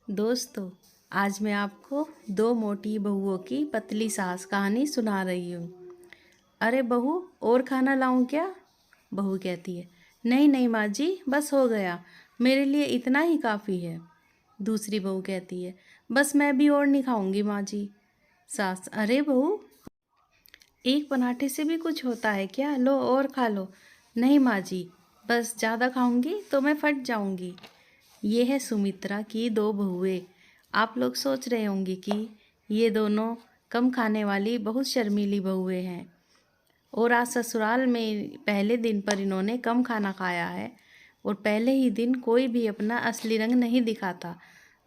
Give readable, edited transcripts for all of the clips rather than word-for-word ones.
दोस्तों, आज मैं आपको दो मोटी बहुओं की पतली सास कहानी सुना रही हूँ। अरे बहू, और खाना लाऊं क्या? बहू कहती है, नहीं नहीं माँ जी, बस हो गया, मेरे लिए इतना ही काफ़ी है। दूसरी बहू कहती है, बस मैं भी और नहीं खाऊंगी माँ जी। सास, अरे बहू, एक पराठे से भी कुछ होता है क्या? लो और खा लो। नहीं माँ जी, बस ज़्यादा खाऊंगी तो मैं फट जाऊंगी। ये है सुमित्रा की दो बहुएं। आप लोग सोच रहे होंगे कि ये दोनों कम खाने वाली बहुत शर्मीली बहुएं हैं और आज ससुराल में पहले दिन पर इन्होंने कम खाना खाया है और पहले ही दिन कोई भी अपना असली रंग नहीं दिखाता।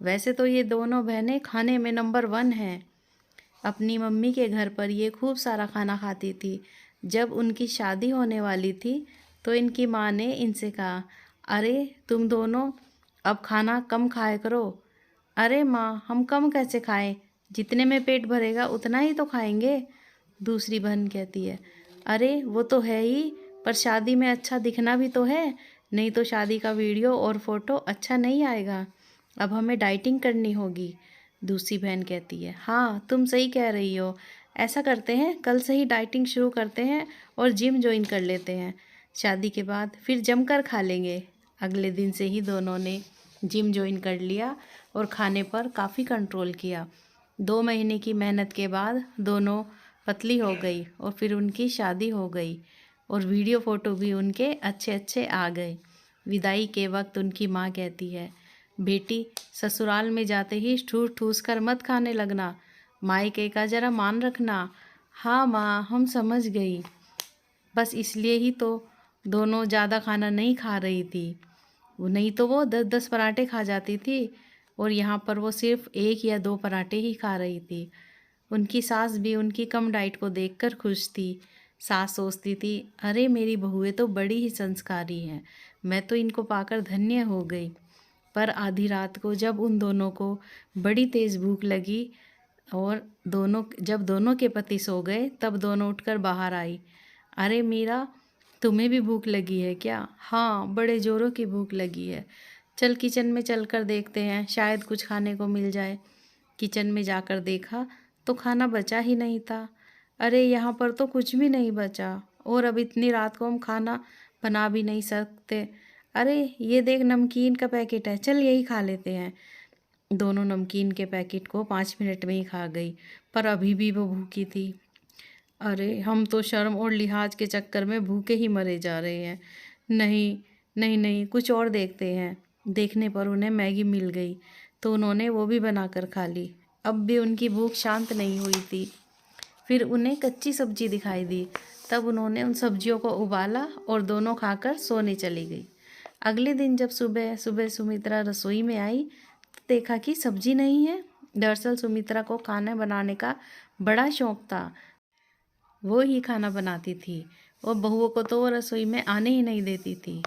वैसे तो ये दोनों बहनें खाने में नंबर 1 हैं। अपनी मम्मी के घर पर ये खूब सारा खाना खाती थी। जब उनकी शादी होने वाली थी तो इनकी माँ ने इनसे कहा, अरे तुम दोनों अब खाना कम खाया करो। अरे माँ, हम कम कैसे खाएं? जितने में पेट भरेगा उतना ही तो खाएंगे। दूसरी बहन कहती है, अरे वो तो है ही, पर शादी में अच्छा दिखना भी तो है, नहीं तो शादी का वीडियो और फोटो अच्छा नहीं आएगा। अब हमें डाइटिंग करनी होगी। दूसरी बहन कहती है, हाँ तुम सही कह रही हो, ऐसा करते हैं, कल से ही डाइटिंग शुरू करते हैं और जिम ज्वाइन कर लेते हैं। शादी के बाद फिर जमकर खा लेंगे। अगले दिन से ही दोनों ने जिम ज्वाइन कर लिया और खाने पर काफ़ी कंट्रोल किया। 2 महीने की मेहनत के बाद दोनों पतली हो गई और फिर उनकी शादी हो गई और वीडियो फ़ोटो भी उनके अच्छे अच्छे आ गए। विदाई के वक्त उनकी माँ कहती है, बेटी ससुराल में जाते ही ठूस ठूस कर मत खाने लगना, मायके का ज़रा मान रखना। हाँ माँ, हम समझ गई। बस इसलिए ही तो दोनों ज़्यादा खाना नहीं खा रही थी। वो नहीं तो वो 10-10 पराठे खा जाती थी और यहाँ पर वो सिर्फ 1 या 2 पराठे ही खा रही थी। उनकी सास भी उनकी कम डाइट को देखकर खुश थी। सास सोचती थी, अरे मेरी बहुएं तो बड़ी ही संस्कारी हैं, मैं तो इनको पाकर धन्य हो गई। पर आधी रात को जब उन दोनों को बड़ी तेज़ भूख लगी और जब दोनों के पति सो गए तब दोनों उठकर बाहर आई। अरे मीरा, तुम्हें भी भूख लगी है क्या? हाँ, बड़े ज़ोरों की भूख लगी है। चल किचन में चलकर देखते हैं, शायद कुछ खाने को मिल जाए। किचन में जाकर देखा तो खाना बचा ही नहीं था। अरे यहाँ पर तो कुछ भी नहीं बचा और अब इतनी रात को हम खाना बना भी नहीं सकते। अरे ये देख, नमकीन का पैकेट है, चल यही खा लेते हैं। दोनों नमकीन के पैकेट को 5 मिनट में ही खा गई, पर अभी भी वो भूखी थी। अरे हम तो शर्म और लिहाज के चक्कर में भूखे ही मरे जा रहे हैं। नहीं नहीं नहीं, कुछ और देखते हैं। देखने पर उन्हें मैगी मिल गई तो उन्होंने वो भी बनाकर खा ली। अब भी उनकी भूख शांत नहीं हुई थी। फिर उन्हें कच्ची सब्जी दिखाई दी, तब उन्होंने उन सब्जियों को उबाला और दोनों खाकर सोने चली गई। अगले दिन जब सुबह सुबह सुमित्रा रसोई में आई तो देखा कि सब्जी नहीं है। दरअसल सुमित्रा को खाना बनाने का बड़ा शौक था। वो ही खाना बनाती थी और बहुओं को तो वो रसोई में आने ही नहीं देती थी।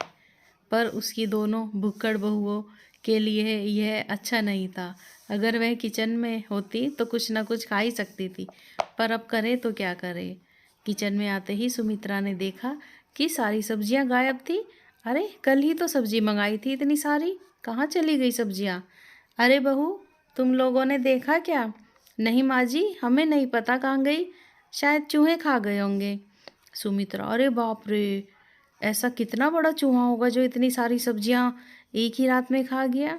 पर उसकी दोनों भुक्कड़ बहुओं के लिए यह अच्छा नहीं था। अगर वह किचन में होती तो कुछ ना कुछ खा ही सकती थी, पर अब करे तो क्या करे। किचन में आते ही सुमित्रा ने देखा कि सारी सब्जियां गायब थी। अरे कल ही तो सब्जी मंगाई थी इतनी सारी, कहाँ चली गई सब्जियां? अरे बहू, तुम लोगों ने देखा क्या? नहीं माँ जी, हमें नहीं पता कहाँ गई, शायद चूहे खा गए होंगे। सुमित्रा, अरे बाप रे, ऐसा कितना बड़ा चूहा होगा जो इतनी सारी सब्जियां एक ही रात में खा गया?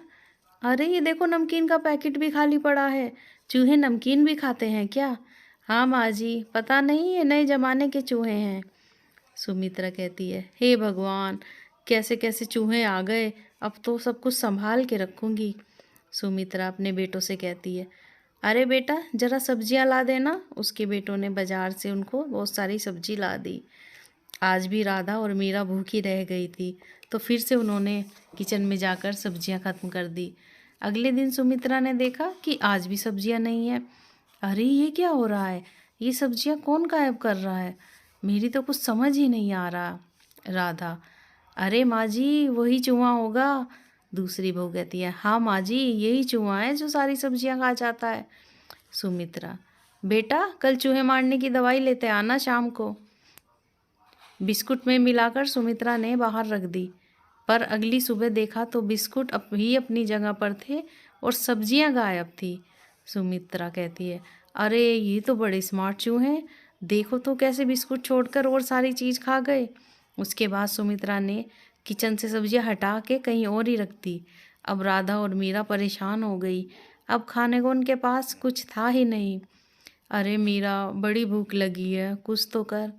अरे ये देखो, नमकीन का पैकेट भी खाली पड़ा है। चूहे नमकीन भी खाते हैं क्या? हाँ माँ जी, पता नहीं, ये नए जमाने के चूहे हैं। सुमित्रा कहती है, हे भगवान, कैसे कैसे चूहे आ गए, अब तो सब कुछ संभाल के रखूंगी। सुमित्रा अपने बेटों से कहती है, अरे बेटा जरा सब्जियां ला देना। उसके बेटों ने बाजार से उनको बहुत सारी सब्जी ला दी। आज भी राधा और मीरा भूखी रह गई थी तो फिर से उन्होंने किचन में जाकर सब्जियां खत्म कर दी। अगले दिन सुमित्रा ने देखा कि आज भी सब्जियां नहीं है। अरे ये क्या हो रहा है? ये सब्जियां कौन गायब कर रहा है? मेरी तो कुछ समझ ही नहीं आ रहा। राधा, अरे माँ जी, वही चूहा होगा। दूसरी बहू कहती है, हाँ माँ जी, यही चूहा है जो सारी सब्जियां खा जाता है। सुमित्रा, बेटा कल चूहे मारने की दवाई लेते आना शाम को। बिस्कुट में मिलाकर सुमित्रा ने बाहर रख दी। पर अगली सुबह देखा तो बिस्कुट ही अपनी जगह पर थे और सब्जियां गायब थी। सुमित्रा कहती है, अरे ये तो बड़े स्मार्ट चूहे हैं, देखो तो कैसे बिस्कुट छोड़कर और सारी चीज़ खा गए। उसके बाद सुमित्रा ने किचन से सब्जियां हटा के कहीं और ही रख दी। अब राधा और मीरा परेशान हो गई, अब खाने को उनके पास कुछ था ही नहीं। अरे मीरा, बड़ी भूख लगी है, कुछ तो कर।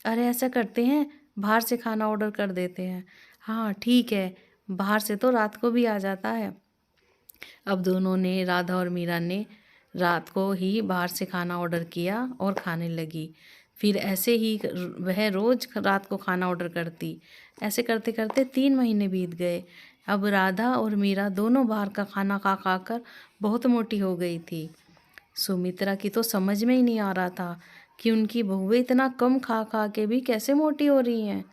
अरे ऐसा करते हैं, बाहर से खाना ऑर्डर कर देते हैं। हाँ ठीक है, बाहर से तो रात को भी आ जाता है। अब दोनों ने, राधा और मीरा ने, रात को ही बाहर से खाना ऑर्डर किया और खाने लगी। फिर ऐसे ही वह रोज़ रात को खाना ऑर्डर करती। ऐसे करते करते 3 महीने बीत गए। अब राधा और मीरा दोनों बाहर का खाना खा खा कर बहुत मोटी हो गई थी। सुमित्रा की तो समझ में ही नहीं आ रहा था कि उनकी बहुएं इतना कम खा खा के भी कैसे मोटी हो रही हैं।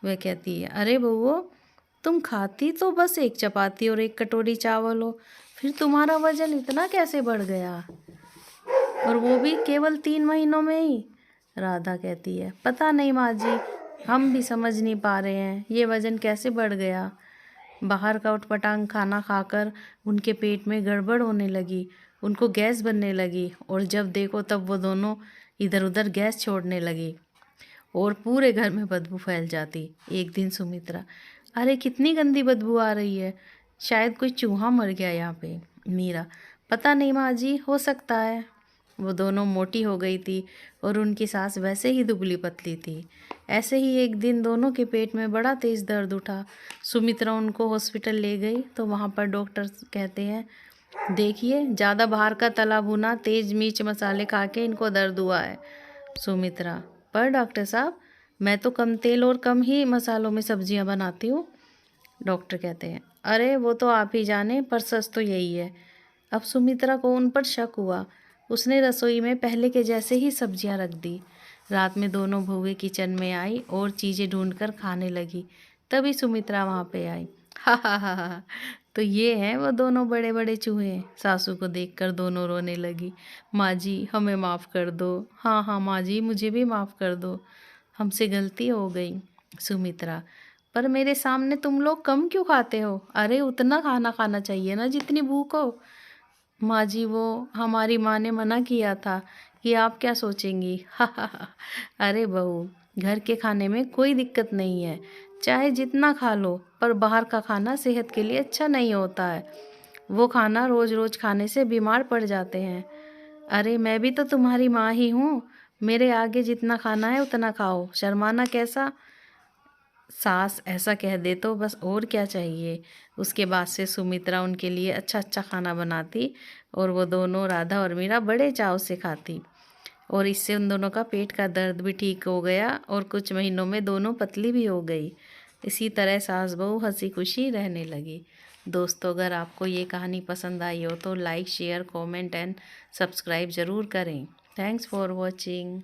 वह कहती है, अरे बहुओ, तुम खाती तो बस एक चपाती और एक कटोरी चावल हो, फिर तुम्हारा वजन इतना कैसे बढ़ गया, और वो भी केवल 3 महीनों में ही। राधा कहती है, पता नहीं माँ जी, हम भी समझ नहीं पा रहे हैं ये वजन कैसे बढ़ गया। बाहर का उटपटांग खाना खाकर उनके पेट में गड़बड़ होने लगी, उनको गैस बनने लगी, और जब देखो तब वो दोनों इधर उधर गैस छोड़ने लगी और पूरे घर में बदबू फैल जाती। एक दिन सुमित्रा, अरे कितनी गंदी बदबू आ रही है, शायद कोई चूहा मर गया यहाँ पे। मीरा, पता नहीं माँ जी, हो सकता है। वो दोनों मोटी हो गई थी और उनकी सास वैसे ही दुबली पतली थी। ऐसे ही एक दिन दोनों के पेट में बड़ा तेज़ दर्द उठा। सुमित्रा उनको हॉस्पिटल ले गई तो वहाँ पर डॉक्टर कहते हैं, देखिए ज़्यादा बाहर का तला भुना तेज़ मिर्च मसाले खा के इनको दर्द हुआ है। सुमित्रा, पर डॉक्टर साहब, मैं तो कम तेल और कम ही मसालों में सब्जियां बनाती हूँ। डॉक्टर कहते हैं, अरे वो तो आप ही जाने, पर सच तो यही है। अब सुमित्रा को उन पर शक हुआ। उसने रसोई में पहले के जैसे ही सब्जियां रख दी। रात में दोनों बहुएं किचन में आई और चीज़ें ढूंढकर खाने लगी। तभी सुमित्रा वहाँ पे आई। हा, तो ये हैं वो दोनों बड़े बड़े चूहे। सासू को देखकर दोनों रोने लगी। माँ जी, हमें माफ़ कर दो। हाँ हाँ माँ जी, मुझे भी माफ़ कर दो, हमसे गलती हो गई। सुमित्रा, पर मेरे सामने तुम लोग कम क्यों खाते हो? अरे उतना खाना खाना चाहिए ना जितनी भूख हो। माँ जी, वो हमारी माँ ने मना किया था कि आप क्या सोचेंगी। हा। अरे बहू, घर के खाने में कोई दिक्कत नहीं है, चाहे जितना खा लो, पर बाहर का खाना सेहत के लिए अच्छा नहीं होता है। वो खाना रोज़ रोज़ खाने से बीमार पड़ जाते हैं। अरे मैं भी तो तुम्हारी माँ ही हूँ, मेरे आगे जितना खाना है उतना खाओ, शर्माना कैसा। सास ऐसा कह दे तो बस और क्या चाहिए। उसके बाद से सुमित्रा उनके लिए अच्छा अच्छा खाना बनाती और वो दोनों, राधा और मीरा, बड़े चाव से खाती, और इससे उन दोनों का पेट का दर्द भी ठीक हो गया और कुछ महीनों में दोनों पतली भी हो गई। इसी तरह सास बहू हंसी खुशी रहने लगी। दोस्तों, अगर आपको ये कहानी पसंद आई हो तो like, share, comment and subscribe ज़रूर करें। Thanks for watching.